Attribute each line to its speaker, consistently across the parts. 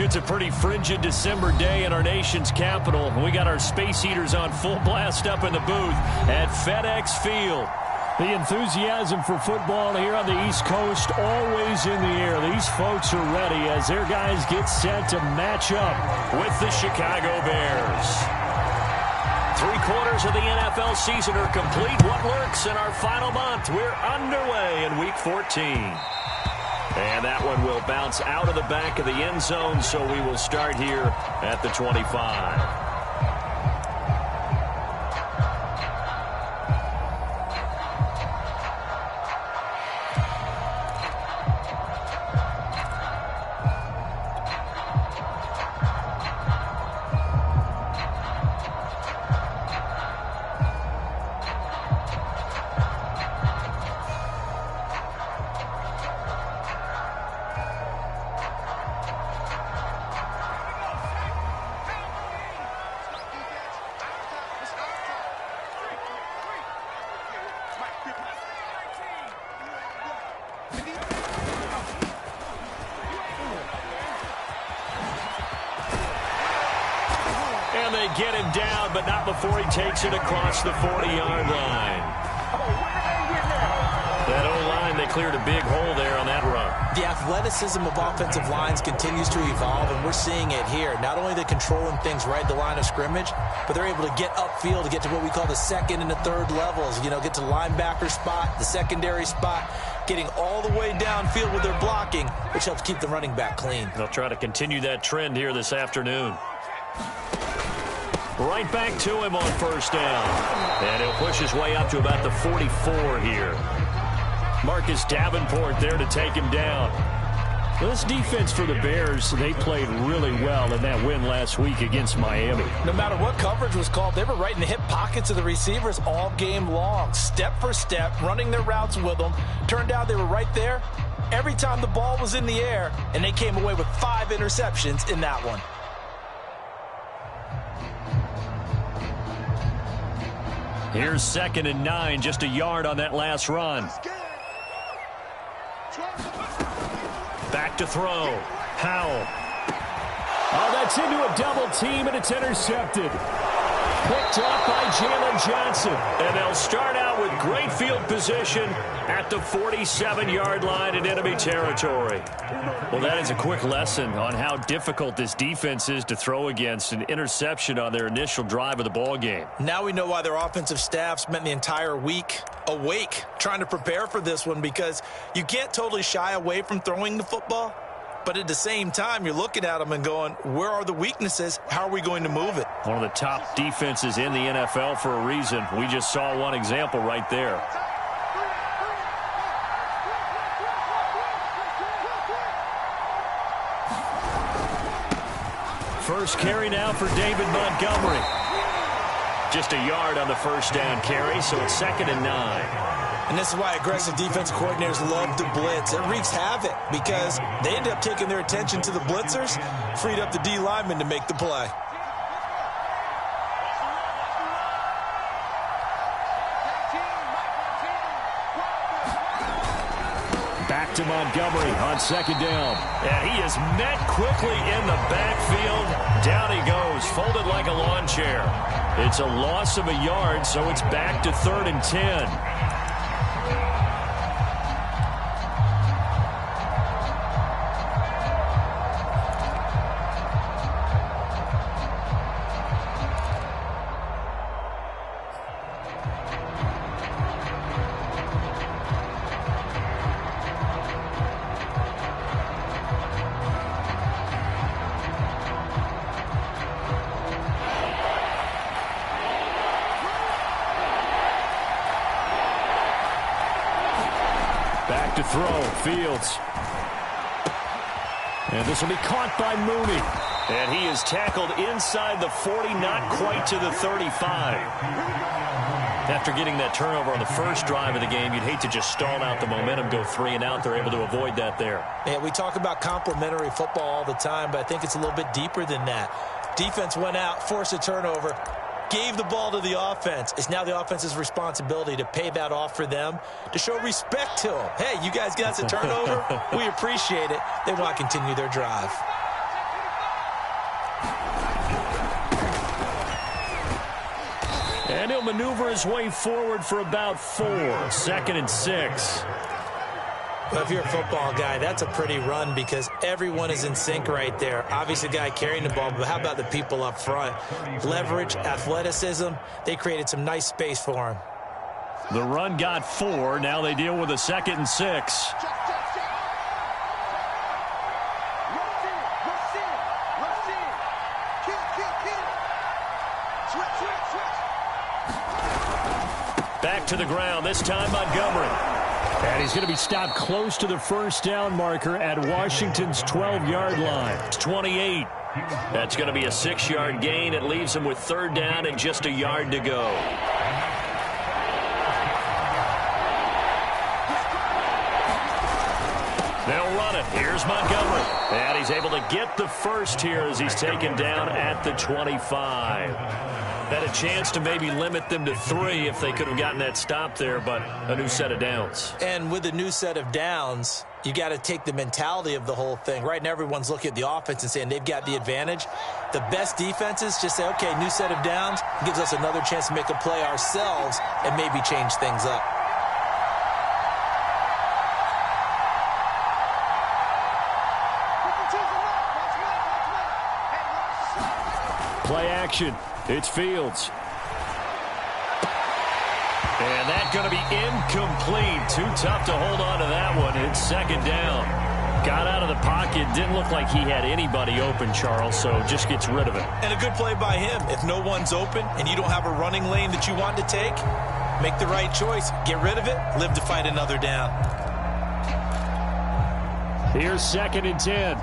Speaker 1: It's a pretty frigid December day in our nation's capital. We got our space heaters on full blast up in the booth at FedEx Field. The enthusiasm for football here on the East Coast always in the air. These folks are ready as their guys get set to match up with the Chicago Bears. 3/4 of the NFL season are complete. What lurks in our final month? We're underway in week 14. And that one will bounce out of the back of the end zone, so we will start here at the 25. And they get him down, but not before he takes it across the 40-yard line. That O-line, they cleared a big hole there on that run.
Speaker 2: The athleticism of offensive lines continues to evolve, and we're seeing it here. Not only are they controlling things right at the line of scrimmage, but they're able to get upfield to get to what we call the second and the third levels. You know, get to the linebacker spot, the secondary spot, getting all the way downfield with their blocking, which helps keep the running back clean.
Speaker 1: They'll try to continue that trend here this afternoon. Right back to him on first down. And he'll push his way up to about the 44 here. Marcus Davenport there to take him down. This defense for the Bears, they played really well in that win last week against Miami.
Speaker 2: No matter what coverage was called, they were right in the hip pockets of the receivers all game long. Step for step, running their routes with them. Turned out they were right there every time the ball was in the air, and they came away with 5 interceptions in that one.
Speaker 1: Here's 2nd and 9, just a yard on that last run. Back to throw. Howell.
Speaker 3: Oh, that's into a double team, and it's intercepted. Picked up by Jalen Johnson.
Speaker 1: And they'll start out with great field position at the 47-yard line in enemy territory. Well, that is a quick lesson on how difficult this defense is to throw against. An interception on their initial drive of the ball game.
Speaker 2: Now we know why their offensive staff spent the entire week awake trying to prepare for this one, because you can't totally shy away from throwing the football. But at the same time, you're looking at them and going, where are the weaknesses? How are we going to move it?
Speaker 1: One of the top defenses in the NFL for a reason. We just saw one example right there. First carry now for David Montgomery. Just a yard on the first down carry, so it's 2nd and 9.
Speaker 2: And this is why aggressive defensive coordinators love to blitz. It wreaks havoc because they end up taking their attention to the blitzers, freed up the D lineman to make the play.
Speaker 1: Back to Montgomery on 2nd down. And he is met quickly in the backfield. Down he goes, folded like a lawn chair. It's a loss of a yard, so it's back to 3rd and 10. Back to throw, Fields. And this will be caught by Mooney. And he is tackled inside the 40, not quite to the 35. After getting that turnover on the first drive of the game, you'd hate to just stall out the momentum, go 3 and out. They're able to avoid that there.
Speaker 2: Yeah, we talk about complementary football all the time, but I think it's a little bit deeper than that. Defense went out, forced a turnover, gave the ball to the offense. It's now the offense's responsibility to pay that off for them, to show respect to them. Hey, you guys got us a turnover. We appreciate it. They want to continue their drive.
Speaker 1: And he'll maneuver his way forward for about 4. 2nd and 6.
Speaker 2: Well, if you're a football guy, that's a pretty run because everyone is in sync right there. Obviously, the guy carrying the ball, but how about the people up front? Leverage, athleticism, they created some nice space for him.
Speaker 1: The run got 4. Now they deal with a 2nd and 6. Back to the ground, this time Montgomery. And he's going to be stopped close to the first down marker at Washington's 12-yard line. It's 28. That's going to be a 6-yard gain. It leaves him with 3rd down and just a yard to go. They'll run it. Here's Montgomery. And he's able to get the first here as he's taken down at the 25. Had a chance to maybe limit them to 3 if they could have gotten that stop there, but a new set of downs.
Speaker 2: And with a new set of downs, you got to take the mentality of the whole thing. Right now, everyone's looking at the offense and saying they've got the advantage. The best defenses just say, okay, new set of downs, gives us another chance to make a play ourselves and maybe change things up.
Speaker 1: Play action. It's Fields. And that's going to be incomplete. Too tough to hold on to that one. It's 2nd down. Got out of the pocket. Didn't look like he had anybody open, Charles, so just gets rid of it.
Speaker 2: And a good play by him. If no one's open and you don't have a running lane that you want to take, make the right choice. Get rid of it. Live to fight another down.
Speaker 1: Here's 2nd and 10.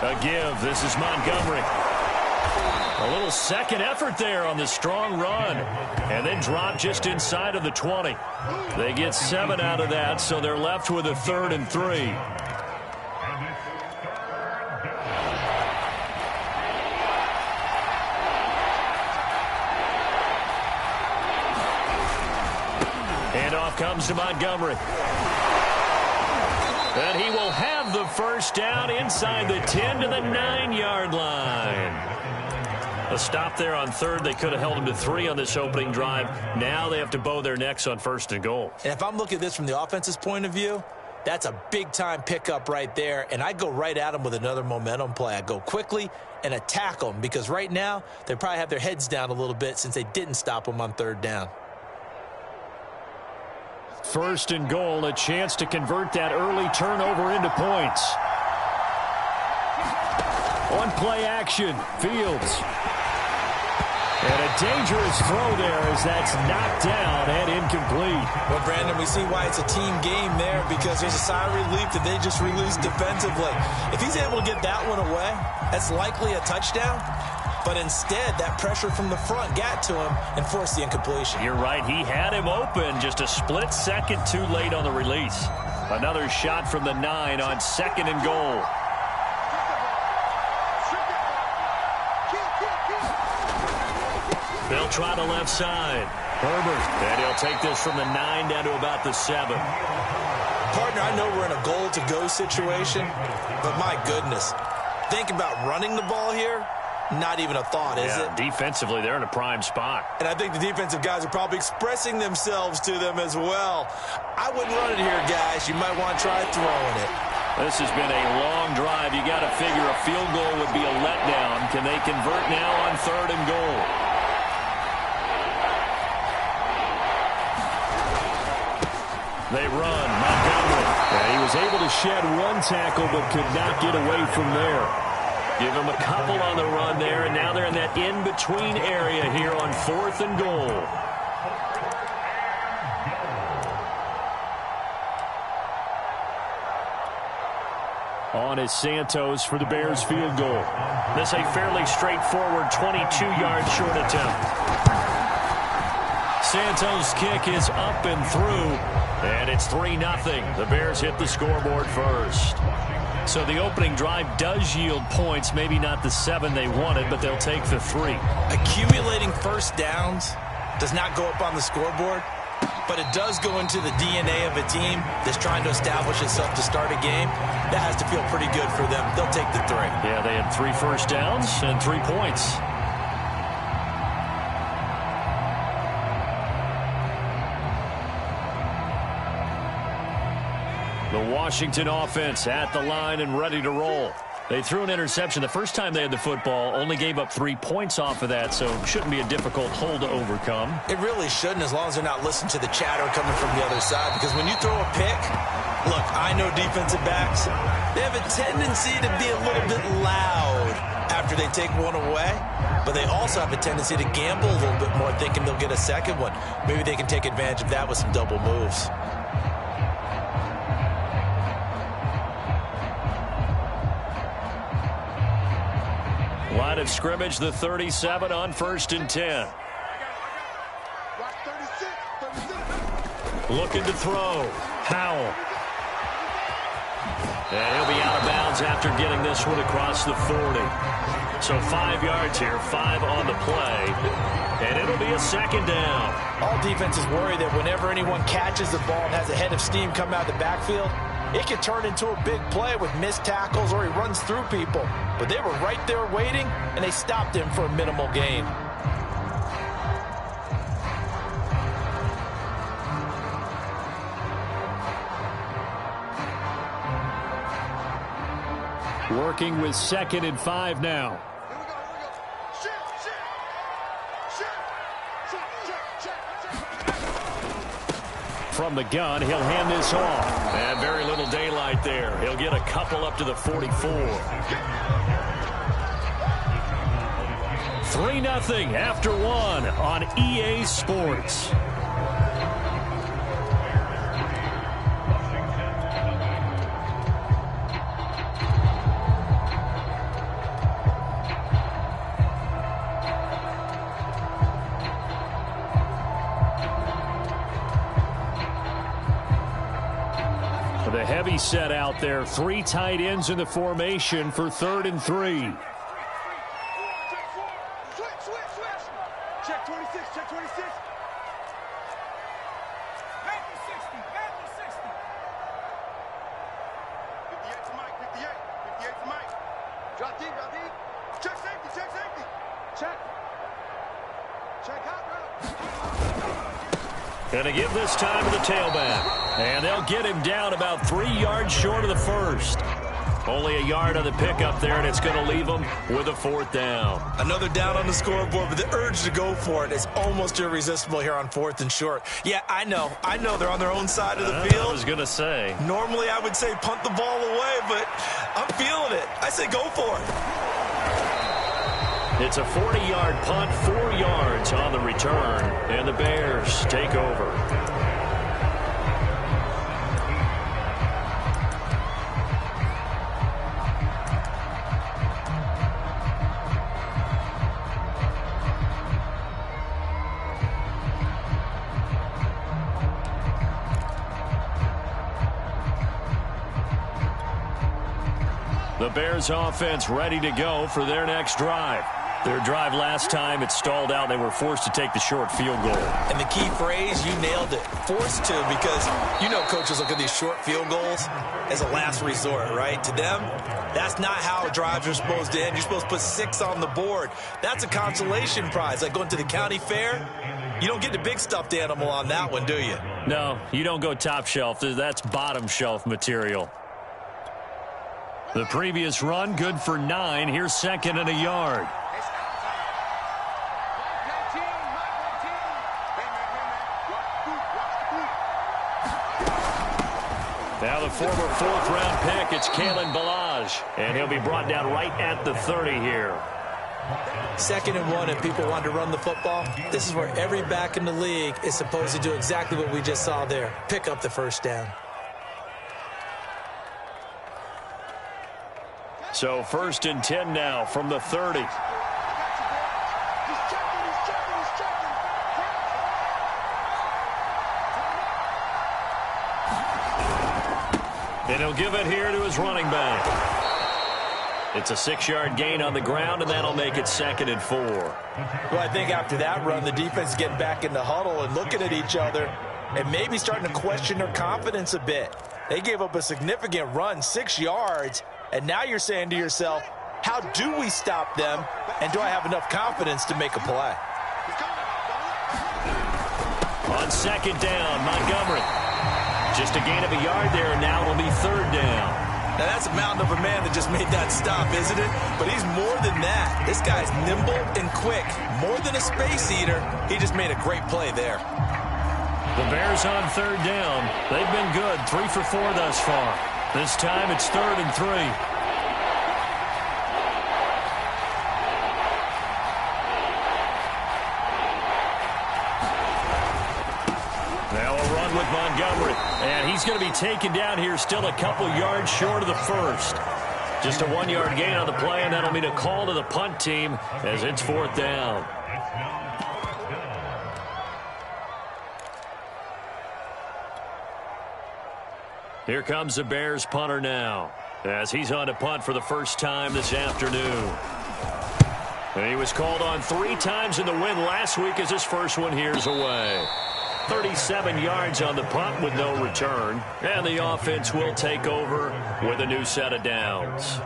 Speaker 1: A give. This is Montgomery. A little second effort there on the strong run. And then drop just inside of the 20. They get 7 out of that, so they're left with a 3rd and 3. Handoff comes to Montgomery. And he will have the first down inside the 10 to the 9-yard line. A stop there on 3rd. They could have held him to 3 on this opening drive. Now they have to bow their necks on 1st and goal.
Speaker 2: And if I'm looking at this from the offense's point of view, that's a big-time pickup right there. And I go right at them with another momentum play. I go quickly and attack them because right now they probably have their heads down a little bit since they didn't stop them on 3rd down.
Speaker 1: 1st and goal, a chance to convert that early turnover into points. On play action, Fields. And a dangerous throw there as that's knocked down and incomplete.
Speaker 2: Well, Brandon, we see why it's a team game there because there's a sigh of relief that they just released defensively. If he's able to get that one away, that's likely a touchdown. But instead, that pressure from the front got to him and forced the incompletion.
Speaker 1: You're right. He had him open. Just a split second too late on the release. Another shot from the 9 on 2nd and goal. They'll try the left side. Herbert. And he'll take this from the 9 down to about the 7.
Speaker 2: Partner, I know we're in a goal-to-go situation, but my goodness. Think about running the ball here. Not even a thought, is it?
Speaker 1: Defensively, they're in a prime spot.
Speaker 2: And I think the defensive guys are probably expressing themselves to them as well. I wouldn't run it here, guys. You might want to try throwing it.
Speaker 1: This has been a long drive. You got to figure a field goal would be a letdown. Can they convert now on 3rd and goal? They run. Montgomery. And he was able to shed 1 tackle but could not get away from there. Give him a couple on the run there, and now they're in that in-between area here on 4th and goal. On is Santos for the Bears field goal. This a fairly straightforward 22-yard short attempt. Santos' kick is up and through, and it's 3-0. The Bears hit the scoreboard first. So the opening drive does yield points, maybe not the 7 they wanted, but they'll take the 3.
Speaker 2: Accumulating first downs does not go up on the scoreboard, but it does go into the DNA of a team that's trying to establish itself to start a game. That has to feel pretty good for them. They'll take the 3.
Speaker 1: Yeah, they had 3 first downs and 3 points. The Washington offense at the line and ready to roll. They threw an interception the first time they had the football, only gave up 3 points off of that, so it shouldn't be a difficult hole to overcome.
Speaker 2: It really shouldn't, as long as they're not listening to the chatter coming from the other side, because when you throw a pick, look, I know defensive backs, they have a tendency to be a little bit loud after they take one away, but they also have a tendency to gamble a little bit more, thinking they'll get a second one. Maybe they can take advantage of that with some double moves.
Speaker 1: Line of scrimmage, the 37 on 1st and 10. Looking to throw. Howell. And he'll be out of bounds after getting this one across the 40. So 5 yards here, 5 on the play. And it'll be a 2nd down.
Speaker 2: All defenses worry that whenever anyone catches the ball and has a head of steam come out of the backfield, it can turn into a big play with missed tackles or he runs through people. But they were right there waiting, and they stopped him for a minimal gain.
Speaker 3: Working with 2nd and 5 now. From the gun, he'll hand this off.
Speaker 1: And very little daylight there. He'll get a couple up to the 44. 3-0 after 1 on EA Sports. The heavy set out there. 3 tight ends in the formation for 3rd and 3.
Speaker 4: Check 26, check 26. Back to 60, back to 60. 58 to Mike, 58. 58 to Mike. Drop deep, drop deep. Check safety, check safety. Check. Check out, bro.
Speaker 1: Going to give this time to the tailback. And they'll get him down about 3 yards short of the first. Only a yard on the pickup there, and it's going to leave them with a 4th down.
Speaker 2: Another down on the scoreboard, but the urge to go for it is almost irresistible here on 4th and short. Yeah, I know they're on their own side of the field.
Speaker 1: I was going to say.
Speaker 2: Normally I would say punt the ball away, but I'm feeling it. I say go for it.
Speaker 1: It's a 40-yard punt, 4 yards on the return, and the Bears take over. The Bears offense ready to go for their next drive. Their drive last time, it stalled out. They were forced to take the short field goal.
Speaker 2: And the key phrase, you nailed it. Forced to, because you know coaches look at these short field goals as a last resort, right? To them, that's not how drives are supposed to end. You're supposed to put 6 on the board. That's a consolation prize. Like going to the county fair, you don't get the big stuffed animal on that one, do you?
Speaker 1: No, you don't go top shelf. That's bottom shelf material. The previous run, good for 9. Here's 2nd and a yard. Now the former 4th-round pick, it's Kalen Ballage. And he'll be brought down right at the 30 here.
Speaker 2: 2nd and 1, and people want to run the football. This is where every back in the league is supposed to do exactly what we just saw there. Pick up the 1st down.
Speaker 1: So 1st and 10 now from the 30. And he'll give it here to his running back. It's a 6-yard gain on the ground, and that'll make it 2nd and 4.
Speaker 2: Well, I think after that run, the defense is getting back in the huddle and looking at each other. and maybe starting to question their confidence a bit. They gave up a significant run, 6 yards, and now you're saying to yourself, how do we stop them, and do I have enough confidence to make a play?
Speaker 1: On second down, Montgomery. Just a gain of a yard there, and now it'll be third down.
Speaker 2: Now, that's a mountain of a man that just made that stop, isn't it? But he's more than that. This guy's nimble and quick. More than a space eater, he just made a great play there.
Speaker 1: The Bears on third down. They've been good, 3 for 4 thus far. This time it's 3rd and 3. Now a run with Montgomery. And he's going to be taken down here, still a couple yards short of the first. Just a 1-yard gain on the play, and that'll mean a call to the punt team as it's 4th down. Here comes the Bears punter now, as he's on to punt for the first time this afternoon. And he was called on 3 times in the win last week as his first one here's away. 37 yards on the punt with no return, and the offense will take over with a new set of downs.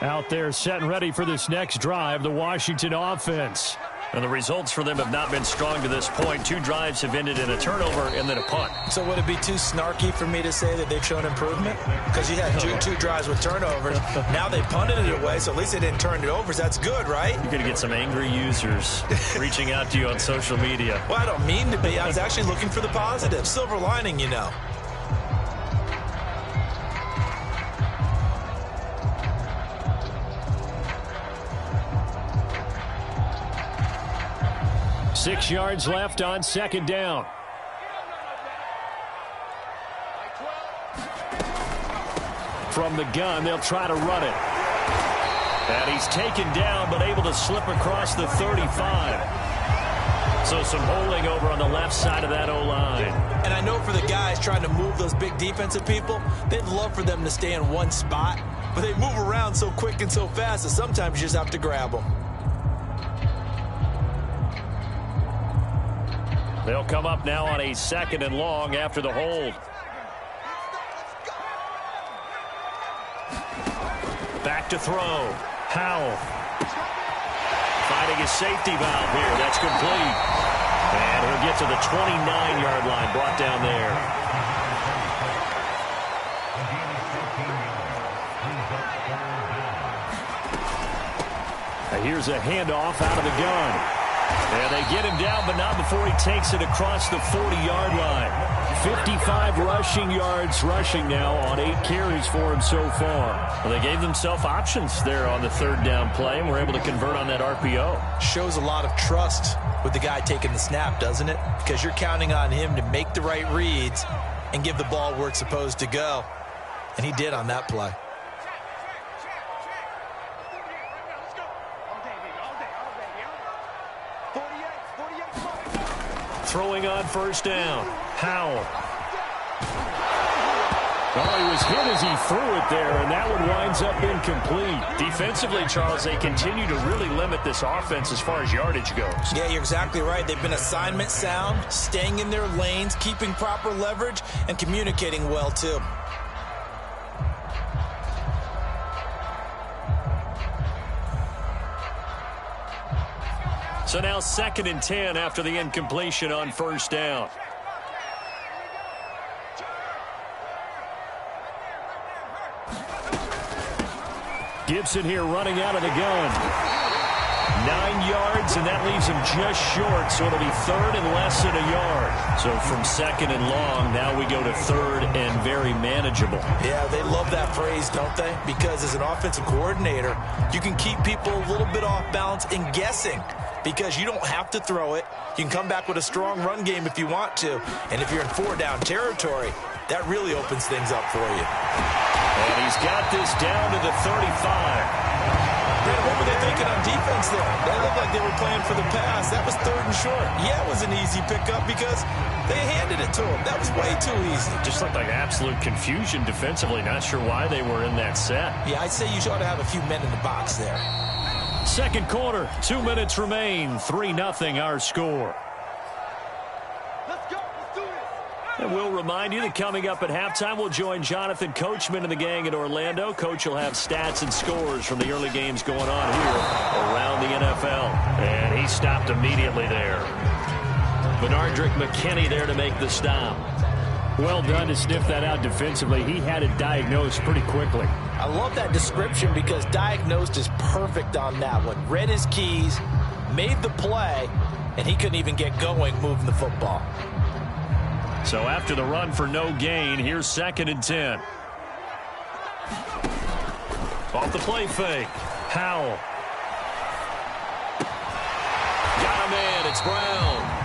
Speaker 1: Out there set and ready for this next drive, the Washington offense. And the results for them have not been strong to this point. 2 drives have ended in a turnover and then a punt.
Speaker 2: So would it be too snarky for me to say that they've shown improvement? Because you had two drives with turnovers. Now they punted it away, so at least they didn't turn it over. So that's good, right?
Speaker 1: You're going to get some angry users reaching out to you on social media.
Speaker 2: Well, I don't mean to be. I was actually looking for the positive. Silver lining, you know.
Speaker 1: Six yards left on second down. From the gun, they'll try to run it. And he's taken down, but able to slip across the 35. So some holding over on the left side of that O-line.
Speaker 2: And I know for the guys trying to move those big defensive people, they'd love for them to stay in one spot. But they move around so quick and so fast that sometimes you just have to grab them.
Speaker 1: They'll come up now on a 2nd and long after the hold. Back to throw. Howell. Finding his safety valve here. That's complete. And he'll get to the 29-yard line. Brought down there. Now here's a handoff out of the gun. And they get him down, but not before he takes it across the 40-yard line. 55 rushing yards rushing now on 8 carries for him so far. Well, they gave themselves options there on the 3rd down play, and were able to convert on that RPO.
Speaker 2: Shows a lot of trust with the guy taking the snap, doesn't it? Because you're counting on him to make the right reads and give the ball where it's supposed to go. And he did on that play.
Speaker 1: Throwing on first down. Howell. Oh, he was hit as he threw it there, and that one winds up incomplete. Defensively, Charles, they continue to really limit this offense as far as yardage goes.
Speaker 2: Yeah, you're exactly right. They've been assignment sound, staying in their lanes, keeping proper leverage, and communicating well, too.
Speaker 1: So now 2nd and 10 after the incompletion on first down. Gibson here running out of the gun. 9 yards, and that leaves him just short, so it'll be 3rd and less than a yard. So from 2nd and long, now we go to 3rd and very manageable.
Speaker 2: Yeah, they love that phrase, don't they? Because as an offensive coordinator, you can keep people a little bit off balance and guessing. Because you don't have to throw it. You can come back with a strong run game if you want to. And if you're in 4-down territory, that really opens things up for you.
Speaker 1: And he's got this down to the 35.
Speaker 2: And what were they thinking on defense there? They looked like they were playing for the pass. That was 3rd and short. Yeah, it was an easy pickup because they handed it to him. That was way too easy.
Speaker 1: Just looked like absolute confusion defensively. Not sure why they were in that set.
Speaker 2: Yeah, I'd say you ought to have a few men in the box there.
Speaker 1: Second quarter, 2 minutes remain. 3-0 our score.
Speaker 4: Let's go. Let's do this.
Speaker 1: And we'll remind you that coming up at halftime, we'll join Jonathan Coachman and the gang in Orlando. Coach will have stats and scores from the early games going on here around the NFL. And he stopped immediately there. Bernardrick McKinney there to make the stop. Well done to sniff that out defensively. He had it diagnosed pretty quickly.
Speaker 2: I love that description because diagnosed is perfect on that one. Read his keys, made the play, and he couldn't even get going moving the football.
Speaker 1: So after the run for no gain, here's 2nd and 10. Off the play fake. Howell. Got him in. It's Brown.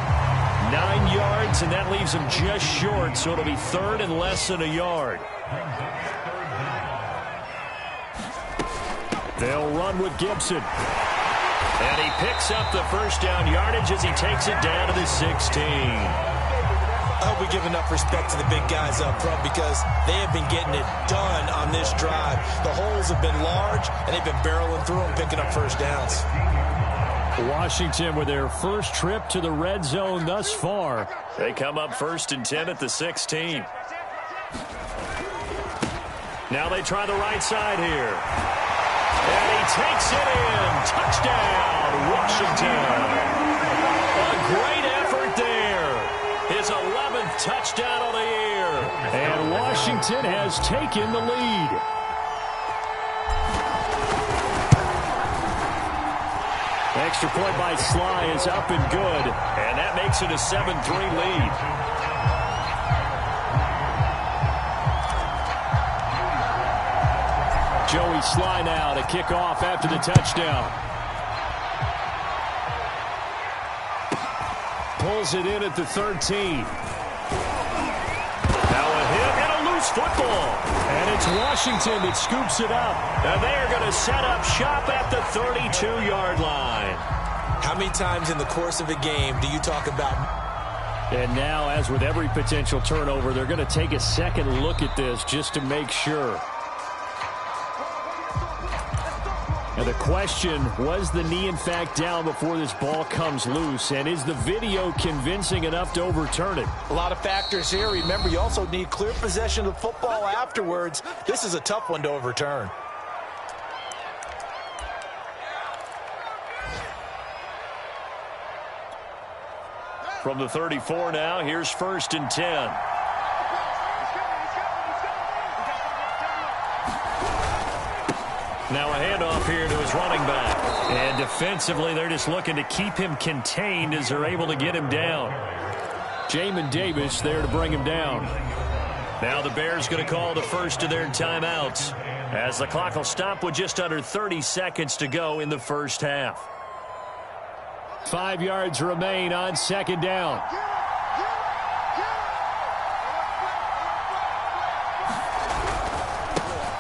Speaker 1: 9 yards, and that leaves him just short, so it'll be 3rd and less than a yard. They'll run with Gibson. And he picks up the first down yardage as he takes it down to the 16.
Speaker 2: I hope we give enough respect to the big guys up front because they have been getting it done on this drive. The holes have been large, and they've been barreling through them, picking up first downs.
Speaker 1: Washington with their first trip to the red zone thus far. They come up 1st and 10 at the 16. Now they try the right side here. And he takes it in. Touchdown, Washington. A great effort there. His 11th touchdown of the year. And Washington has taken the lead. Extra point by Sly is up and good. And that makes it a 7-3 lead. Joey Sly now to kick off after the touchdown. Pulls it in at the 13. Now a hit and a loose football. And it's Washington that scoops it up. And they are going to set up shop at the 32-yard line.
Speaker 2: How many times in the course of a game do you talk about?
Speaker 1: And now, as with every potential turnover, they're going to take a second look at this just to make sure. And the question, was the knee in fact down before this ball comes loose? And is the video convincing enough to overturn it?
Speaker 2: A lot of factors here. Remember, you also need clear possession of the football afterwards. This is a tough one to overturn.
Speaker 1: From the 34 now, here's 1st and 10. Now a handoff here to his running back. And defensively, they're just looking to keep him contained as they're able to get him down. Jamin Davis there to bring him down. Now the Bears going to call the first of their timeouts as the clock will stop with just under 30 seconds to go in the first half. 5 yards remain on 2nd down.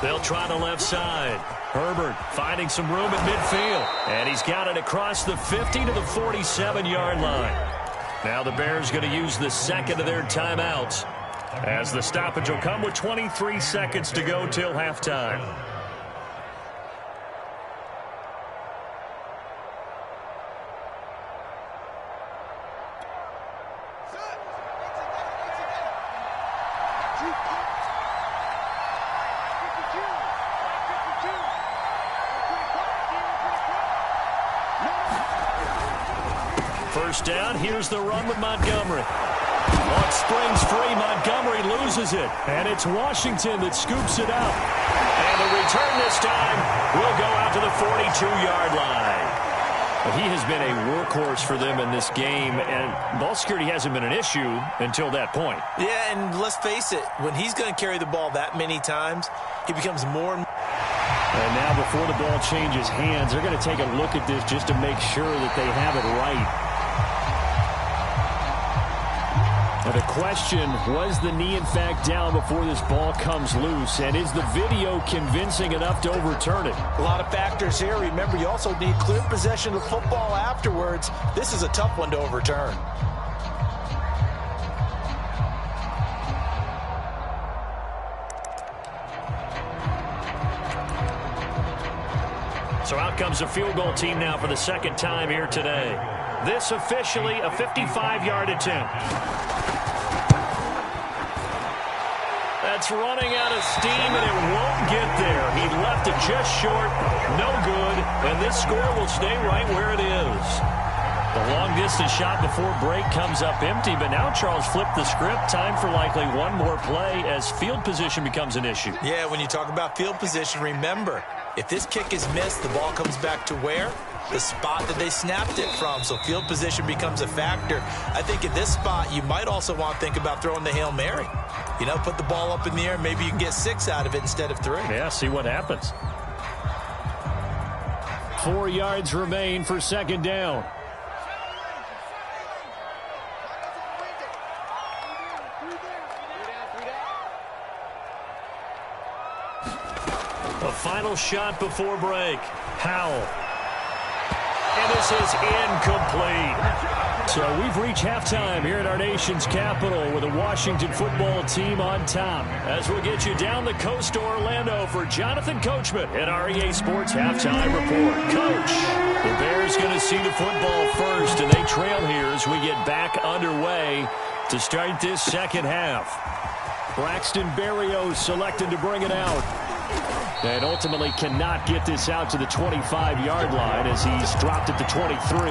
Speaker 1: They'll try the left side. Herbert finding some room at midfield. And he's got it across the 50 to the 47-yard line. Now the Bears going to use the second of their timeouts as the stoppage will come with 23 seconds to go till halftime. First down, here's the run with Montgomery. On springs free, Montgomery loses it. And it's Washington that scoops it up. And the return this time will go out to the 42-yard line. He has been a workhorse for them in this game, and ball security hasn't been an issue until that point.
Speaker 2: Yeah, and let's face it, when he's going to carry the ball that many times, he becomes more and more.
Speaker 1: And now before the ball changes hands, they're going to take a look at this just to make sure that they have it right.
Speaker 3: And the question, was the knee in fact down before this ball comes loose? And is the video convincing enough to overturn it?
Speaker 2: A lot of factors here. Remember, you also need clear possession of football afterwards. This is a tough one to overturn.
Speaker 1: So out comes a field goal team now for the second time here today. This officially a 55-yard attempt. That's running out of steam, and it won't get there. He left it just short, no good, and this score will stay right where it is. The long-distance shot before break comes up empty, but now Charles flipped the script. Time for likely one more play as field position becomes an issue.
Speaker 2: Yeah, when you talk about field position, remember, if this kick is missed, the ball comes back to where? The spot that they snapped it from. So field position becomes a factor. I think in this spot, you might also want to think about throwing the Hail Mary. You know, put the ball up in the air. Maybe you can get 6 out of it instead of 3.
Speaker 1: Yeah, see what happens.
Speaker 3: 4 yards remain for second down.
Speaker 1: A final shot before break. Howell. And this is incomplete.
Speaker 3: So we've reached halftime here at our nation's capital with the Washington football team on top.
Speaker 1: As we'll get you down the coast to Orlando for Jonathan Coachman at our EA Sports Halftime Report. Coach, the Bears going to see the football first, and they trail here as we get back underway to start this second half.
Speaker 3: Braxton Berrios selected to bring it out. And ultimately cannot get this out to the 25-yard line as he's dropped at the 23.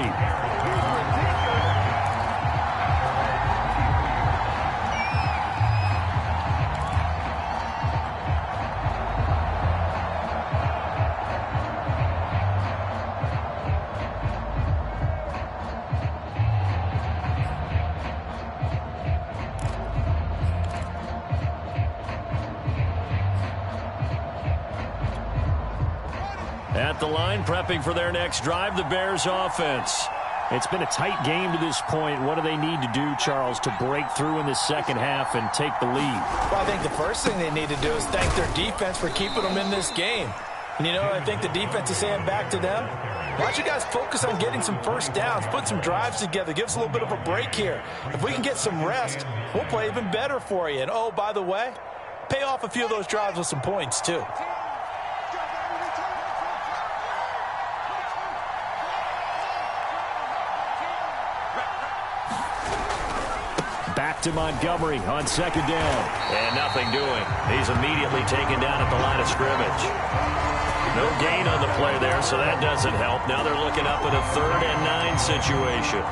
Speaker 1: At the line, prepping for their next drive, the Bears offense.
Speaker 3: It's been a tight game to this point. What do they need to do, Charles, to break through in the second half and take the lead?
Speaker 2: Well, I think the first thing they need to do is thank their defense for keeping them in this game. And, you know, I think the defense is saying back to them, why don't you guys focus on getting some first downs, put some drives together, give us a little bit of a break here. If we can get some rest, we'll play even better for you. And, oh, by the way, pay off a few of those drives with some points, too.
Speaker 3: Back to Montgomery on second down.
Speaker 1: And nothing doing. He's immediately taken down at the line of scrimmage. No gain on the play there, so that doesn't help. Now they're looking up at a 3rd and 9 situation.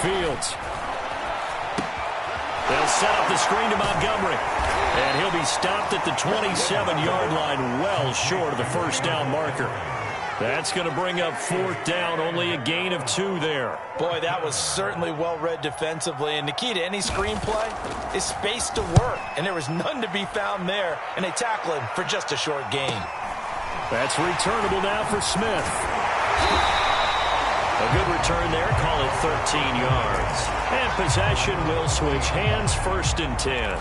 Speaker 3: Fields.
Speaker 1: They'll set up the screen to Montgomery. And he'll be stopped at the 27-yard line, well short of the first down marker. That's going to bring up 4th down, only a gain of 2 there.
Speaker 2: Boy, that was certainly well-read defensively. And the key to any screenplay is space to work. And there was none to be found there. And they tackle him for just a short gain.
Speaker 3: That's returnable now for Smith.
Speaker 1: A good return there, call it 13 yards. And possession will switch hands, 1st and 10.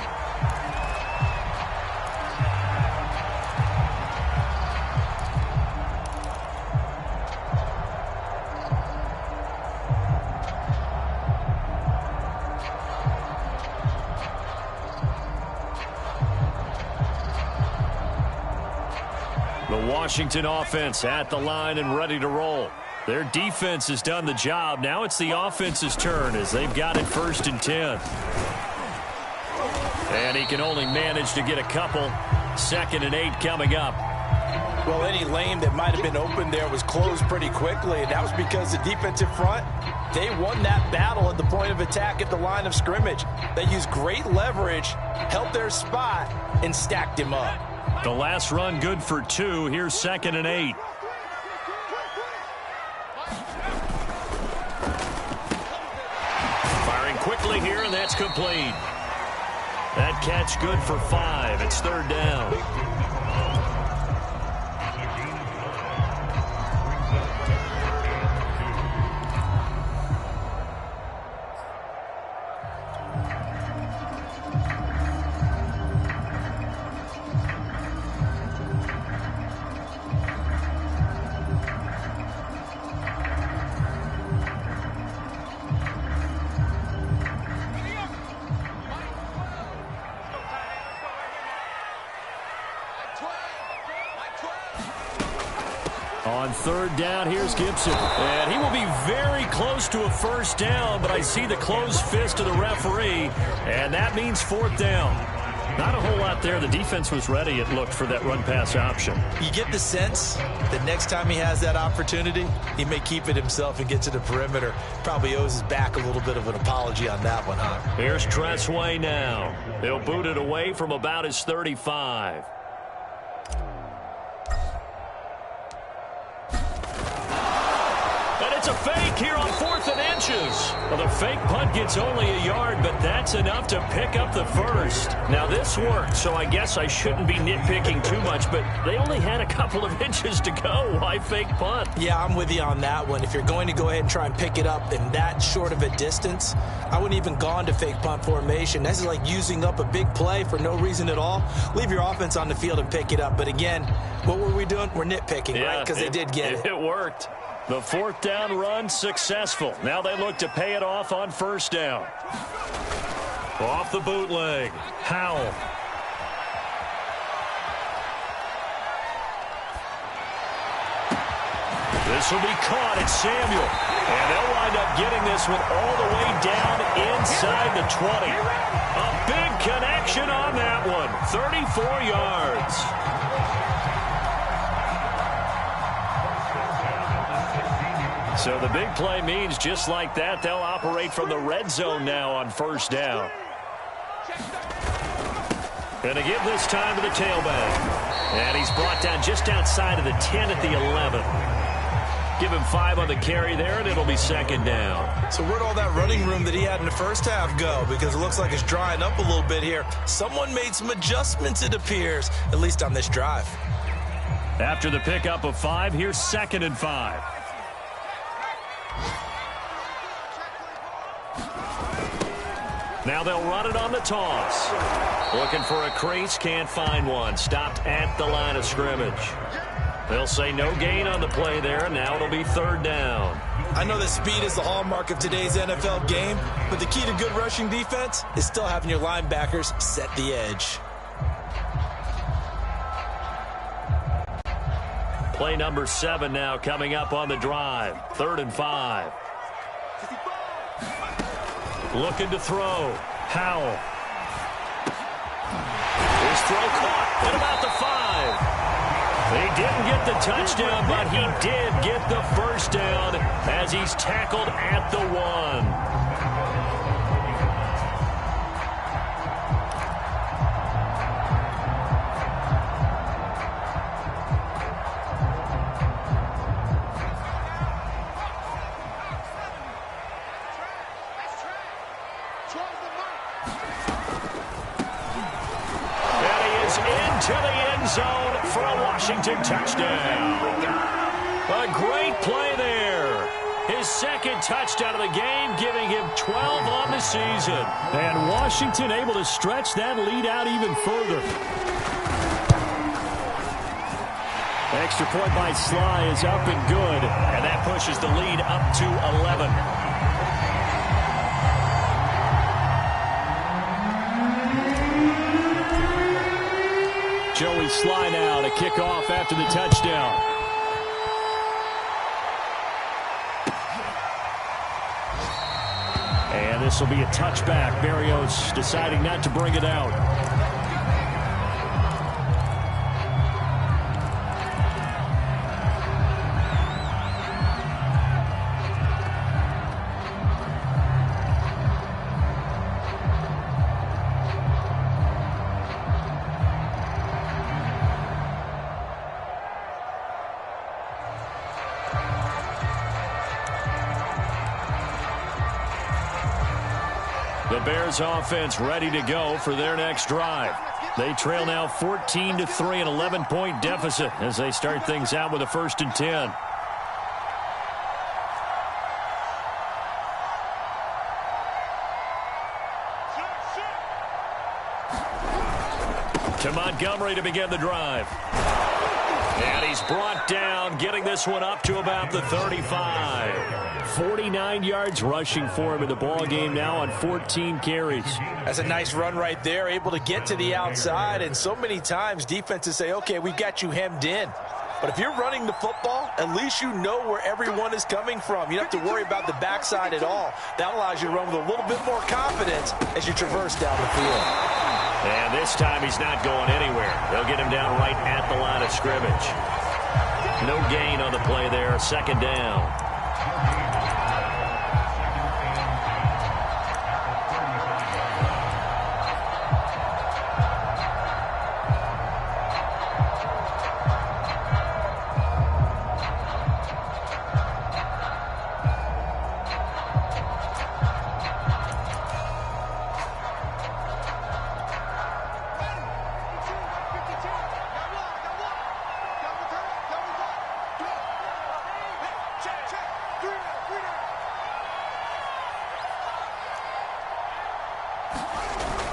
Speaker 1: The Washington offense at the line and ready to roll. Their defense has done the job. Now it's the offense's turn as they've got it 1st and 10. And he can only manage to get a couple. 2nd and 8 coming up.
Speaker 2: Well, any lane that might have been open there was closed pretty quickly, and that was because the defensive front, they won that battle at the point of attack at the line of scrimmage. They used great leverage, held their spot, and stacked him up.
Speaker 1: The last run good for 2. Here's 2nd and 8. Firing quickly here, and that's complete. That catch good for 5. It's 3rd down. On 3rd down, here's Gibson. And he will be very close to a 1st down, but I see the closed fist of the referee, and that means 4th down. Not a whole lot there. The defense was ready, it looked, for that run-pass option.
Speaker 2: You get the sense that next time he has that opportunity, he may keep it himself and get to the perimeter. Probably owes his back a little bit of an apology on that one, huh?
Speaker 1: Here's Tressway now. They'll boot it away from about his 35. It's a fake here on 4th and inches. Well, the fake punt gets only a yard, but that's enough to pick up the 1st. Now, this worked, so I guess I shouldn't be nitpicking too much, but they only had a couple of inches to go. Why fake punt?
Speaker 2: Yeah, I'm with you on that one. If you're going to go ahead and try and pick it up in that short of a distance, I wouldn't even gone to fake punt formation. This is like using up a big play for no reason at all. Leave your offense on the field and pick it up. But again, what were we doing? We're nitpicking, right? Because they did get it.
Speaker 1: It worked. The 4th down run successful. Now they look to pay it off on 1st down. Off the bootleg. Howell. This will be caught. It's Samuel. And they'll wind up getting this one all the way down inside the 20. A big connection on that one. 34 yards. So the big play means just like that, they'll operate from the red zone now on 1st down. Going to give this time to the tailback. And he's brought down just outside of the 10 at the 11. Give him 5 on the carry there, and it'll be 2nd down.
Speaker 2: So where'd all that running room that he had in the 1st half go? Because it looks like it's drying up a little bit here. Someone made some adjustments, it appears, at least on this drive.
Speaker 1: After the pickup of 5, here's 2nd and 5. Now they'll run it on the toss. Looking for a crease, can't find one. Stopped at the line of scrimmage. They'll say no gain on the play there, and now it'll be 3rd down.
Speaker 2: I know that speed is the hallmark of today's NFL game, but the key to good rushing defense is still having your linebackers set the edge.
Speaker 1: Play number 7 now coming up on the drive. 3rd and 5. Looking to throw. Howell. His throw caught at about the 5. He didn't get the touchdown, but he did get the 1st down as he's tackled at the 1. To the end zone for a Washington touchdown. A great play there. His 2nd touchdown of the game, giving him 12 on the season. And Washington able to stretch that lead out even further. Extra point by Sly is up and good. And that pushes the lead up to 11. Joey Sly now to kick off after the touchdown. And this will be a touchback. Berrios deciding not to bring it out. The Bears offense ready to go for their next drive. They trail now 14-3, an 11-point deficit as they start things out with a 1st and 10. To Montgomery to begin the drive. And he's brought down, getting this one up to about the 35. 49 yards rushing for him in the ball game now on 14 carries.
Speaker 2: That's a nice run right there, able to get to the outside. And so many times defenses say, okay, we've got you hemmed in. But if you're running the football, at least you know where everyone is coming from. You don't have to worry about the backside at all. That allows you to run with a little bit more confidence as you traverse down the field.
Speaker 1: And this time he's not going anywhere. They'll get him down right at the line of scrimmage. No gain on the play there. 2nd down.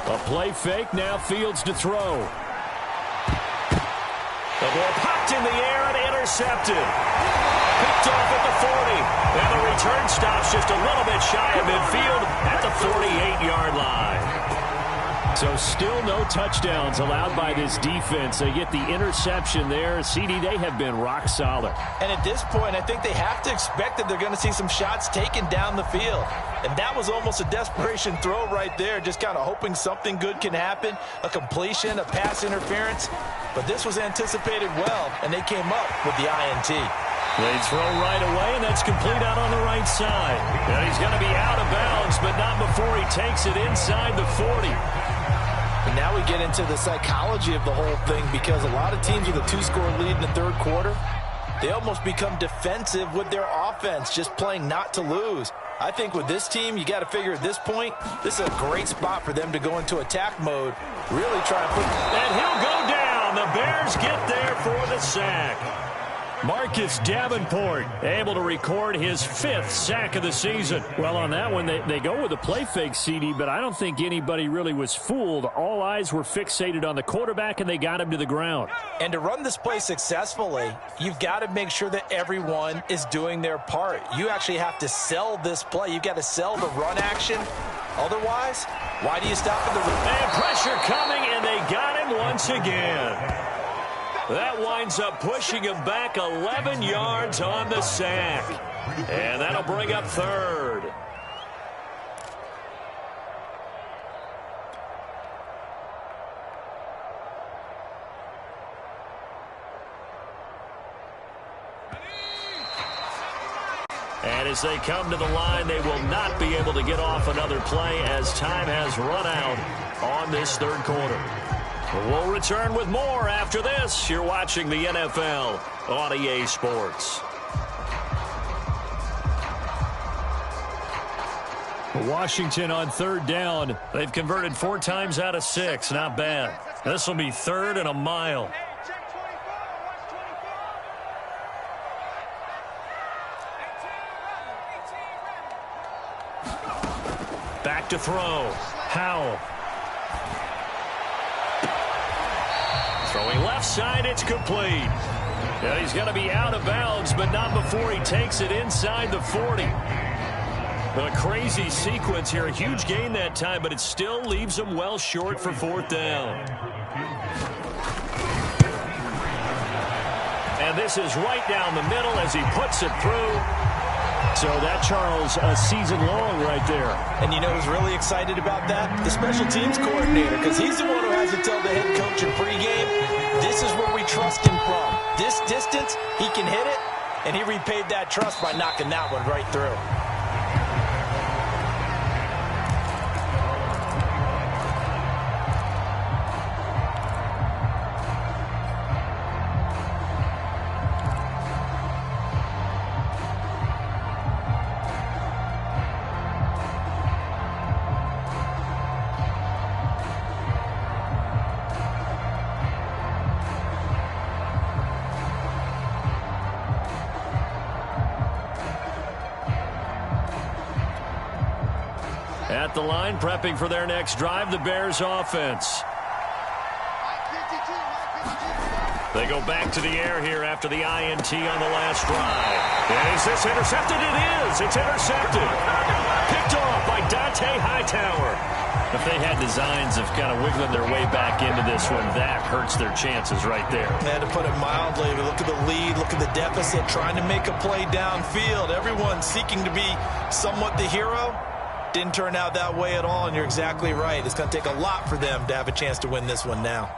Speaker 1: A play fake, now Fields to throw. The ball popped in the air and intercepted. Picked off at the 40. And the return stops just a little bit shy of midfield at the 48-yard line. So still no touchdowns allowed by this defense. They get the interception there. CD, they have been rock solid.
Speaker 2: And at this point, I think they have to expect that they're going to see some shots taken down the field. And that was almost a desperation throw right there, just kind of hoping something good can happen, a completion, a pass interference. But this was anticipated well, and they came up with the INT.
Speaker 1: They throw right away, and that's complete out on the right side. And he's going to be out of bounds, but not before he takes it inside the 40.
Speaker 2: And now we get into the psychology of the whole thing, because a lot of teams with a 2-score lead in the 3rd quarter, they almost become defensive with their offense, just playing not to lose. I think with this team, you got to figure at this point, this is a great spot for them to go into attack mode, really try and put...
Speaker 1: And he'll go down. The Bears get there for the sack. Marcus Davenport able to record his 5th sack of the season.
Speaker 3: Well, on that one, they go with a play fake, CD, but I don't think anybody really was fooled. All eyes were fixated on the quarterback, and they got him to the ground.
Speaker 2: And to run this play successfully, you've got to make sure that everyone is doing their part. You actually have to sell this play. You've got to sell the run action. Otherwise, why do you stop at the...
Speaker 1: And pressure coming, and they got him once again. That winds up pushing him back 11 yards on the sack. And that'll bring up 3rd. And as they come to the line, they will not be able to get off another play as time has run out on this 3rd quarter. We'll return with more after this. You're watching the NFL on EA Sports.
Speaker 3: Washington on 3rd down.
Speaker 1: They've converted 4 times out of 6. Not bad. This will be 3rd and a mile. Back to throw. Howell. Throwing left side, it's complete. And he's going to be out of bounds, but not before he takes it inside the 40. A crazy sequence here. A huge gain that time, but it still leaves him well short for 4th down. And this is right down the middle as he puts it through.
Speaker 3: So that, Charles, a season long right there.
Speaker 2: And you know who's really excited about that? The special teams coordinator, because he's the one who has to tell the head coach in pregame, this is where we trust him from. This distance, he can hit it, and he repaid that trust by knocking that one right through.
Speaker 1: At the line, prepping for their next drive, the Bears offense. They go back to the air here after the INT on the last drive. And is this intercepted? It is. It's intercepted. Picked off by Dante Hightower. If they had designs of kind of wiggling their way back into this one, that hurts their chances right there.
Speaker 2: Yeah, to put it mildly, look at the lead, look at the deficit, trying to make a play downfield. Everyone seeking to be somewhat the hero. Didn't turn out that way at all, and you're exactly right. It's going to take a lot for them to have a chance to win this one now.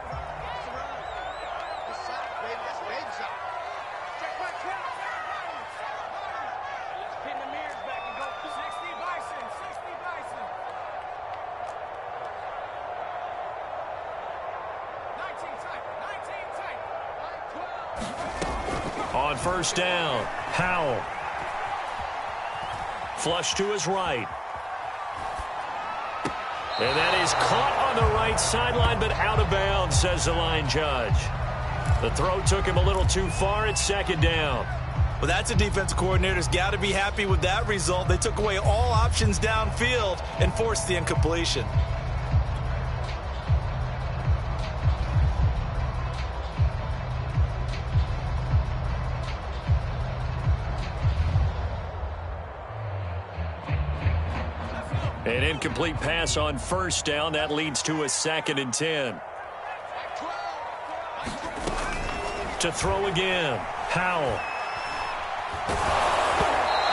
Speaker 1: On first down, Howell. Flush to his right. And that is caught on the right sideline, but out of bounds, says the line judge. The throw took him a little too far. It's second down.
Speaker 2: Well, that's a defense coordinator's got to be happy with that result. They took away all options downfield and forced the incompletion.
Speaker 1: An incomplete pass on first down. That leads to a 2nd and 10. To throw again, Howell.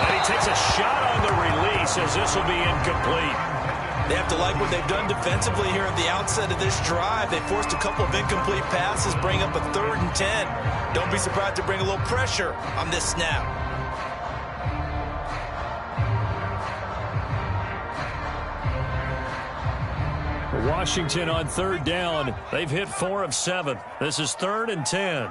Speaker 1: And he takes a shot on the release as this will be incomplete.
Speaker 2: They have to like what they've done defensively here at the outset of this drive. They forced a couple of incomplete passes, bring up a 3rd and 10. Don't be surprised to bring a little pressure on this snap.
Speaker 1: Washington on 3rd down. They've hit 4 of 7. This is 3rd and 10.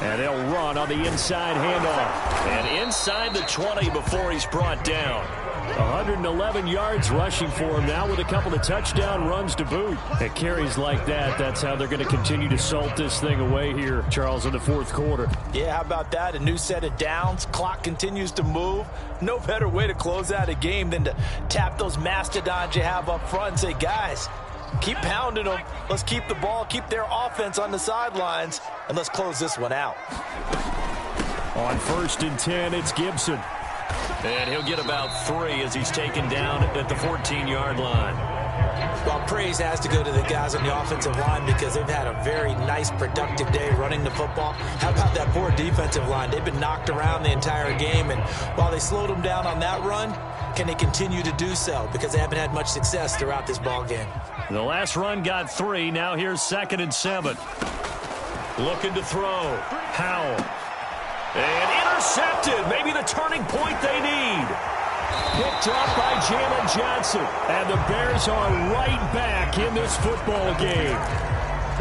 Speaker 1: And they'll run on the inside handoff. And inside the 20 before he's brought down. 111 yards rushing for him now with a couple of touchdown runs to boot. At carries like that, that's how they're going to continue to salt this thing away here, Charles, in the 4th quarter.
Speaker 2: Yeah, how about that? A new set of downs. Clock continues to move. No better way to close out a game than to tap those mastodons you have up front and say, guys, keep pounding them. Let's keep the ball, keep their offense on the sidelines, and let's close this one out.
Speaker 1: On 1st and 10, it's Gibson. And he'll get about 3 as he's taken down at the 14-yard line.
Speaker 2: Well, praise has to go to the guys on the offensive line because they've had a very nice, productive day running the football. How about that poor defensive line? They've been knocked around the entire game, and while they slowed them down on that run, can they continue to do so? Because they haven't had much success throughout this ball game.
Speaker 1: The last run got 3. Now here's 2nd and 7. Looking to throw. Howell. And intercepted. Maybe the turning point they need. Picked up by Jalen Johnson. And the Bears are right back in this football game.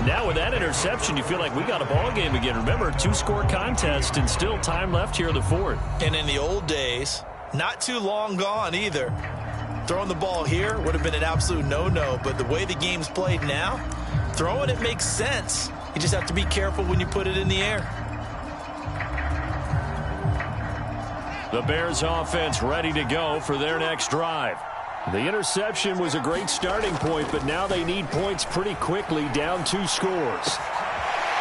Speaker 1: Now with that interception, you feel like we got a ball game again. Remember, 2-score contest and still time left here in the 4th.
Speaker 2: And in the old days, not too long gone either. Throwing the ball here would have been an absolute no-no. But the way the game's played now, throwing it makes sense. You just have to be careful when you put it in the air.
Speaker 1: The Bears offense ready to go for their next drive. The interception was a great starting point, but now they need points pretty quickly, down 2 scores.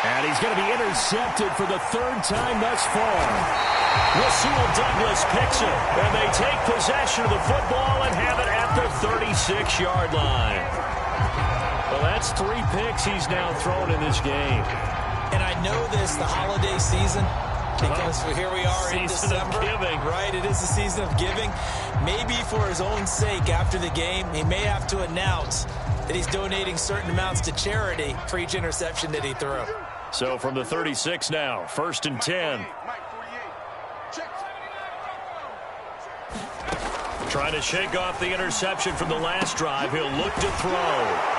Speaker 1: And he's going to be intercepted for the 3rd time thus far. Rasul Douglas picks it, and they take possession of the football and have it at the 36-yard line. Well, that's 3 picks he's now thrown in this game.
Speaker 2: And I know this, the holiday season, because here we are in December, right? It is the season of giving. Maybe for his own sake after the game, he may have to announce that he's donating certain amounts to charity for each interception that he threw.
Speaker 1: So from the 36 now, 1st and 10. Trying to shake off the interception from the last drive. He'll look to throw.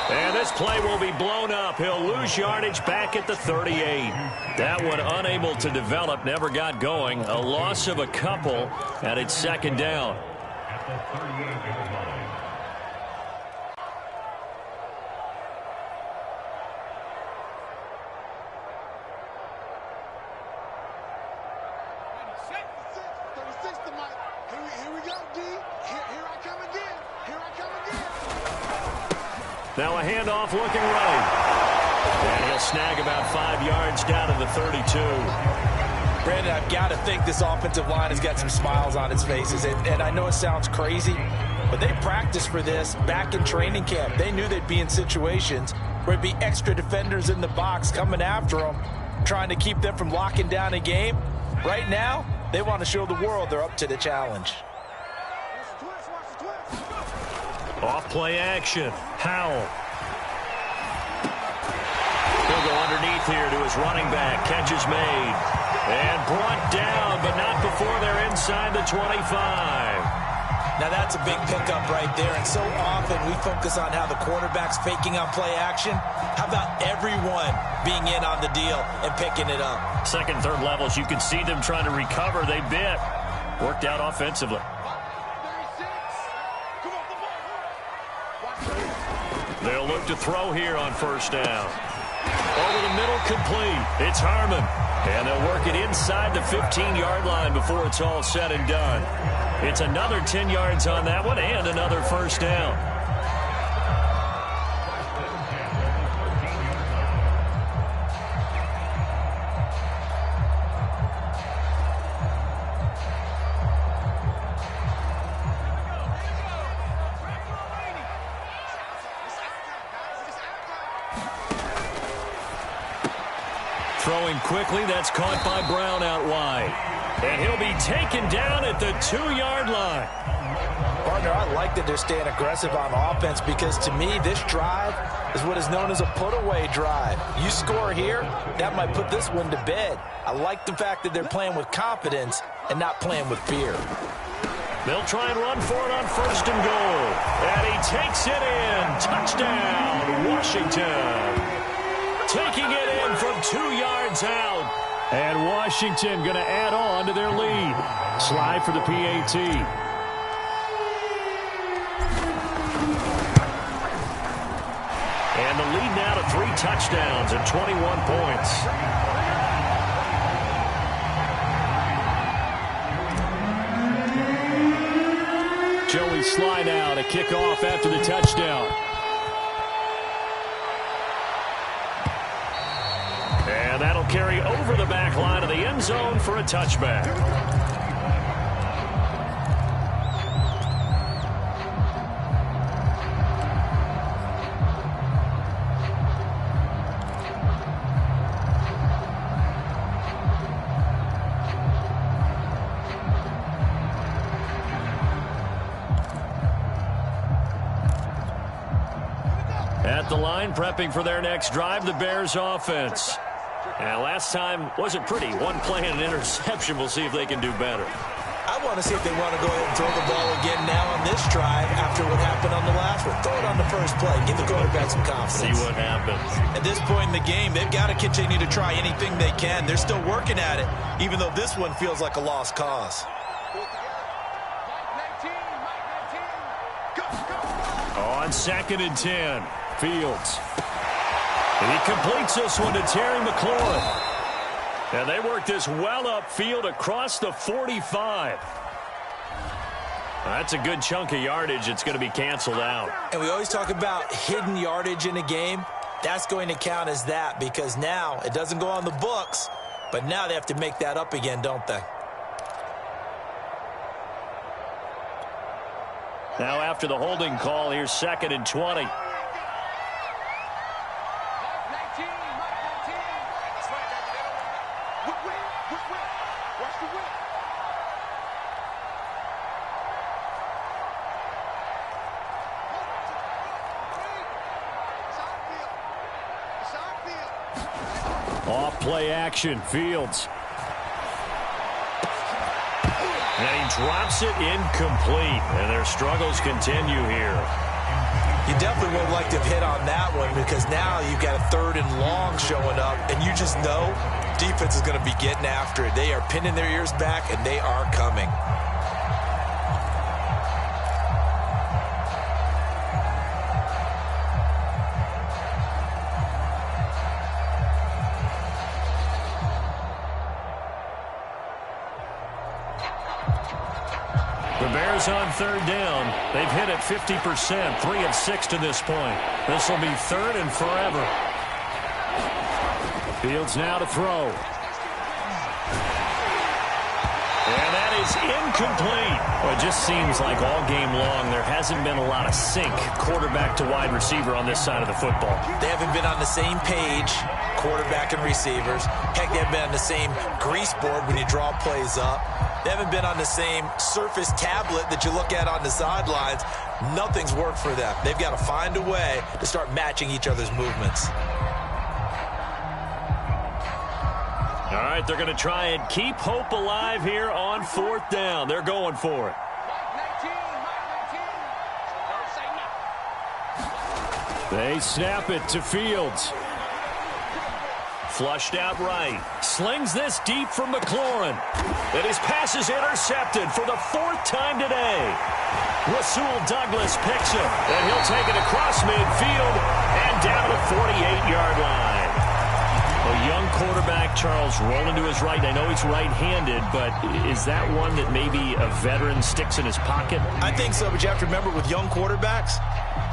Speaker 1: And this play will be blown up. He'll lose yardage back at the 38. That one unable to develop, never got going. A loss of a couple, and it's 2nd down.
Speaker 4: Here we go, D.
Speaker 1: Now a handoff looking right. And he'll snag about 5 yards down to the 32.
Speaker 2: Brandon, I've got to think this offensive line has got some smiles on its faces. And I know it sounds crazy, but they practiced for this back in training camp. They knew they'd be in situations where it'd be extra defenders in the box coming after them, trying to keep them from locking down a game. Right now, they want to show the world they're up to the challenge.
Speaker 1: Off play action. Howell. He'll go underneath here to his running back. Catch is made. And brought down, but not before they're inside the 25.
Speaker 2: Now that's a big pickup right there. And so often we focus on how the quarterback's faking on play action. How about everyone being in on the deal and picking it up?
Speaker 1: Second, third levels, you can see them trying to recover. They bit. Worked out offensively. They'll look to throw here on first down. Over the middle, complete. It's Harmon. And they'll work it inside the 15-yard line before it's all said and done. It's another 10 yards on that one and another first down. Throwing quickly, that's caught by Brown out wide. And he'll be taken down at the 2-yard line.
Speaker 2: Partner, I like that they're staying aggressive on offense because to me, this drive is what is known as a put-away drive. You score here, that might put this one to bed. I like the fact that they're playing with confidence and not playing with fear.
Speaker 1: They'll try and run for it on first and goal. And he takes it in. Touchdown, Washington. Taking it in from 2 yards out. And Washington going to add on to their lead. Slide for the PAT. And the lead now to 3 touchdowns and 21 points. Joey Sly now to kick off after the touchdown. And that'll carry over the back line of the end zone for a touchback. At the line, prepping for their next drive, the Bears offense. And last time wasn't pretty. One play and an interception. We'll see if they can do better.
Speaker 2: I want to see if they want to go ahead and throw the ball again now on this drive after what happened on the last one. Throw it on the first play. Give the quarterback some confidence.
Speaker 1: See what happens.
Speaker 2: At this point in the game, they've got to continue to try anything they can. They're still working at it, even though this one feels like a lost cause.
Speaker 1: On 2nd and 10, Fields. And he completes this one to Terry McLaurin. And they work this well upfield across the 45. That's a good chunk of yardage. It's going to be canceled out.
Speaker 2: And we always talk about hidden yardage in a game. That's going to count as that because now it doesn't go on the books, but now they have to make that up again, don't they?
Speaker 1: Now after the holding call, here's 2nd and 20. Off play action, Fields. And he drops it incomplete. And their struggles continue here.
Speaker 2: You definitely would like to have hit on that one because now you've got a 3rd and long showing up, and you just know defense is going to be getting after it. They are pinning their ears back, and they are coming.
Speaker 1: goes on third down. They've hit it 50%, 3 of 6 to this point. This will be third and forever. Fields now to throw. And that is incomplete. Well, it just seems like all game long there hasn't been a lot of sync quarterback to wide receiver on this side of the football.
Speaker 2: They haven't been on the same page, quarterback and receivers. Heck, they haven't been on the same grease board when you draw plays up. They haven't been on the same surface tablet that you look at on the sidelines. Nothing's worked for them. They've got to find a way to start matching each other's movements.
Speaker 1: All right, they're going to try and keep hope alive here on fourth down. They're going for it. They snap it to Fields. Flushed out right. Slings this deep for McLaurin. And his pass is intercepted for the 4th time today. Rasul Douglas picks him. And he'll take it across midfield and down to the 48-yard line. A young quarterback, Charles, rolling to his right. I know he's right-handed, but is that one that maybe a veteran sticks in his pocket?
Speaker 2: I think so, but you have to remember with young quarterbacks,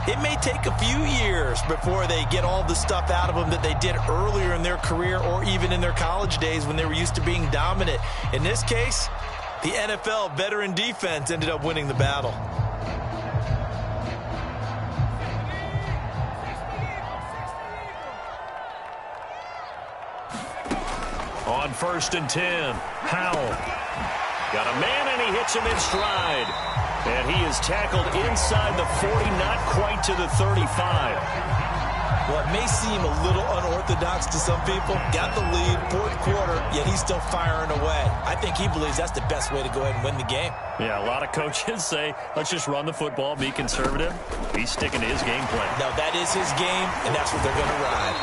Speaker 2: it may take a few years before they get all the stuff out of them that they did earlier in their career or even in their college days when they were used to being dominant. In this case, the NFL veteran defense ended up winning the battle.
Speaker 1: On 1st and 10, Howell. Got a man, and he hits him in stride. And he is tackled inside the 40, not quite to the 35.
Speaker 2: Well, it may seem a little unorthodox to some people. Got the lead, 4th quarter, yet he's still firing away. I think he believes that's the best way to go ahead and win the game.
Speaker 1: Yeah, a lot of coaches say, let's just run the football, be conservative. He's sticking to his game plan.
Speaker 2: Now, that is his game, and that's what they're going to ride.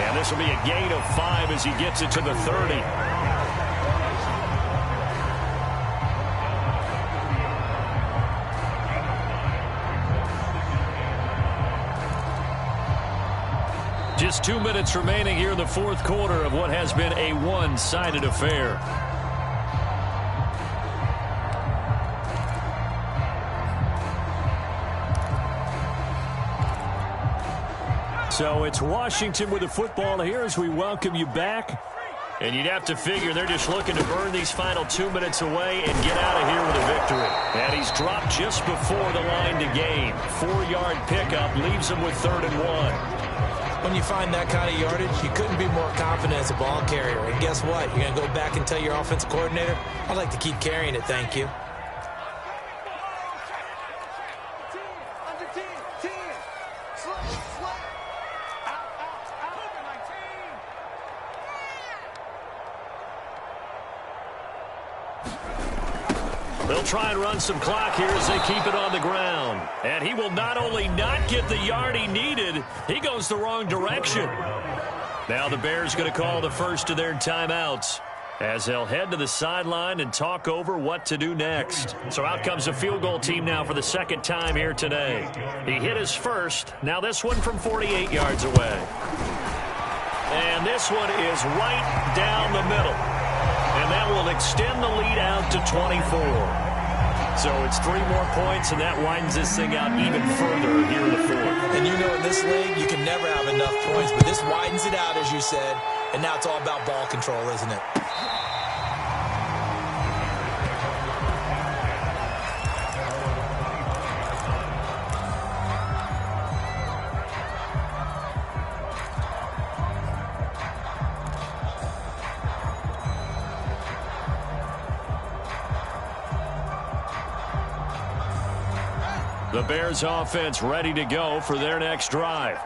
Speaker 1: And this will be a gain of 5 as he gets it to the 30. Just 2 minutes remaining here in the 4th quarter of what has been a one-sided affair. So it's Washington with the football here as we welcome you back. And you'd have to figure they're just looking to burn these final 2 minutes away and get out of here with a victory. And he's dropped just before the line to gain. 4-yard pickup leaves him with 3rd and 1.
Speaker 2: When you find that kind of yardage, you couldn't be more confident as a ball carrier. And guess what? You're going to go back and tell your offensive coordinator, I'd like to keep carrying it, thank you.
Speaker 1: They'll try and run some clock here as they keep it on the ground. And he will not only not get the yard he needed, he goes the wrong direction. Now the Bears going to call the first of their timeouts as they'll head to the sideline and talk over what to do next. So out comes a field goal team now for the 2nd time here today. He hit his first. Now this one from 48 yards away. And this one is right down the middle. And that will extend the lead out to 24. So it's 3 more points, and that widens this thing out even further here in the 4th.
Speaker 2: And you know in this league, you can never have enough points, but this widens it out, as you said, and now it's all about ball control, isn't it?
Speaker 1: The Bears offense ready to go for their next drive.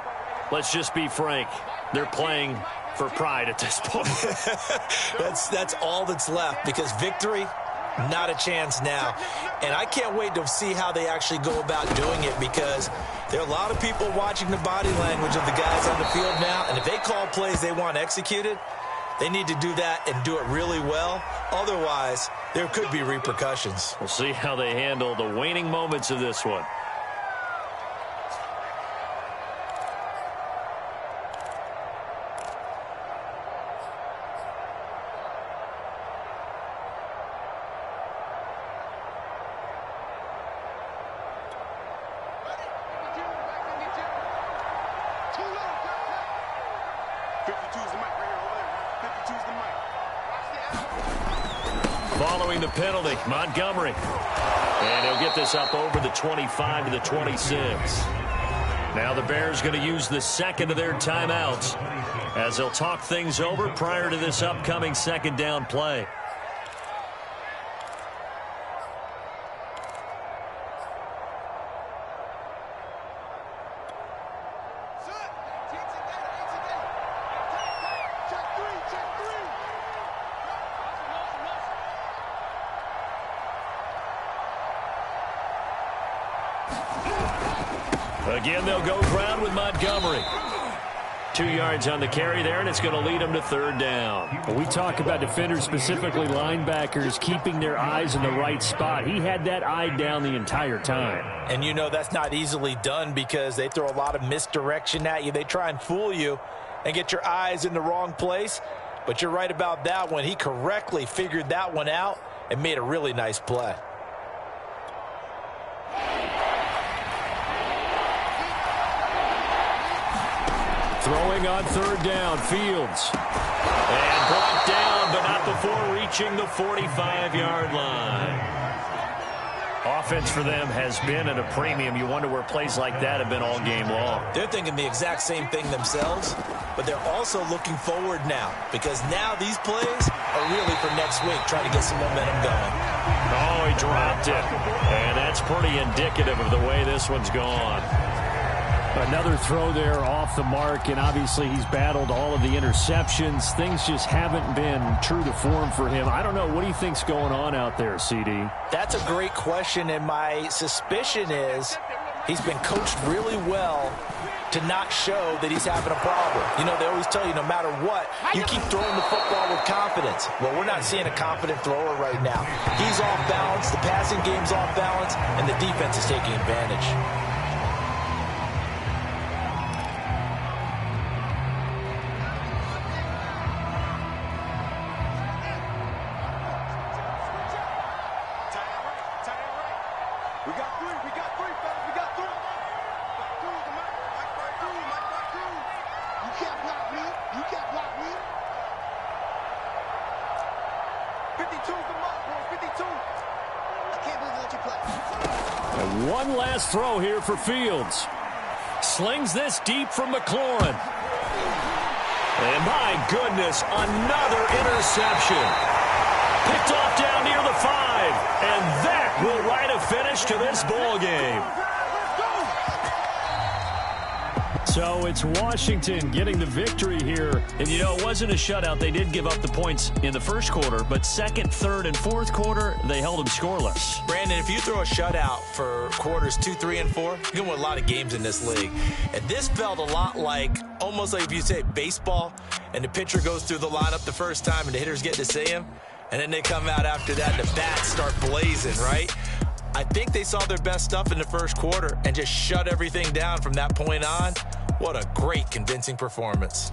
Speaker 1: Let's just be frank. They're playing for pride at this point.
Speaker 2: That's all that's left, because victory, not a chance now. And I can't wait to see how they actually go about doing it, because there are a lot of people watching the body language of the guys on the field now, and if they call plays they want executed, they need to do that and do it really well. Otherwise, there could be repercussions.
Speaker 1: We'll see how they handle the waning moments of this one. following the penalty. Montgomery. And he'll get this up over the 25 to the 26. Now the Bears going to use the second of their timeouts as they'll talk things over prior to this upcoming second down play. Again, they'll go ground with Montgomery. 2 yards on the carry there, and it's going to lead them to third down.
Speaker 3: When we talk about defenders, specifically linebackers, keeping their eyes in the right spot. He had that eye down the entire time.
Speaker 2: And you know that's not easily done because they throw a lot of misdirection at you. They try and fool you and get your eyes in the wrong place. But you're right about that one. He correctly figured that one out and made a really nice play.
Speaker 1: Throwing on third down, Fields. And brought down, but not before reaching the 45-yard line. Offense for them has been at a premium. You wonder where plays like that have been all game long.
Speaker 2: They're thinking the exact same thing themselves, but they're also looking forward now because now these plays are really for next week, trying to get some momentum going.
Speaker 1: Oh, he dropped it. And that's pretty indicative of the way this one's gone.
Speaker 3: Another throw there off the mark, and obviously he's battled all of the interceptions. Things just haven't been true to form for him. I don't know. What do you think's going on out there, CD?
Speaker 2: That's a great question, and my suspicion is he's been coached really well to not show that he's having a problem. You know, they always tell you no matter what, you keep throwing the football with confidence. Well, we're not seeing a confident thrower right now. He's off balance, the passing game's off balance, and the defense is taking advantage.
Speaker 1: One last throw here for Fields. Slings this deep from McLaurin. And my goodness, another interception. Picked off down near the 5. And that will write a finish to this ball game.
Speaker 3: So it's Washington getting the victory here.
Speaker 1: And, you know, it wasn't a shutout. They did give up the points in the first quarter, but second, third, and fourth quarter, they held them scoreless.
Speaker 2: Brandon, if you throw a shutout for quarters 2, 3, and 4, you can win a lot of games in this league. And this felt a lot like, almost like if you say baseball, and the pitcher goes through the lineup the first time, and the hitters get to see him, and then they come out after that, and the bats start blazing, right? I think they saw their best stuff in the first quarter and just shut everything down from that point on. What a great, convincing performance.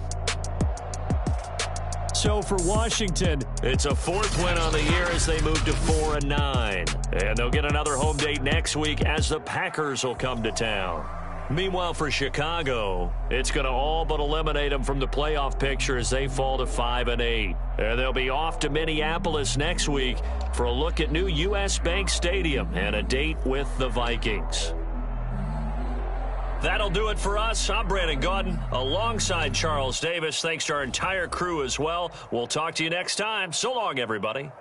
Speaker 1: So for Washington, it's a 4th win on the year as they move to 4-9. And they'll get another home date next week as the Packers will come to town. Meanwhile, for Chicago, it's going to all but eliminate them from the playoff picture as they fall to 5-8. And they'll be off to Minneapolis next week for a look at new U.S. Bank Stadium and a date with the Vikings. That'll do it for us. I'm Brandon Gaudin alongside Charles Davis. Thanks to our entire crew as well. We'll talk to you next time. So long, everybody.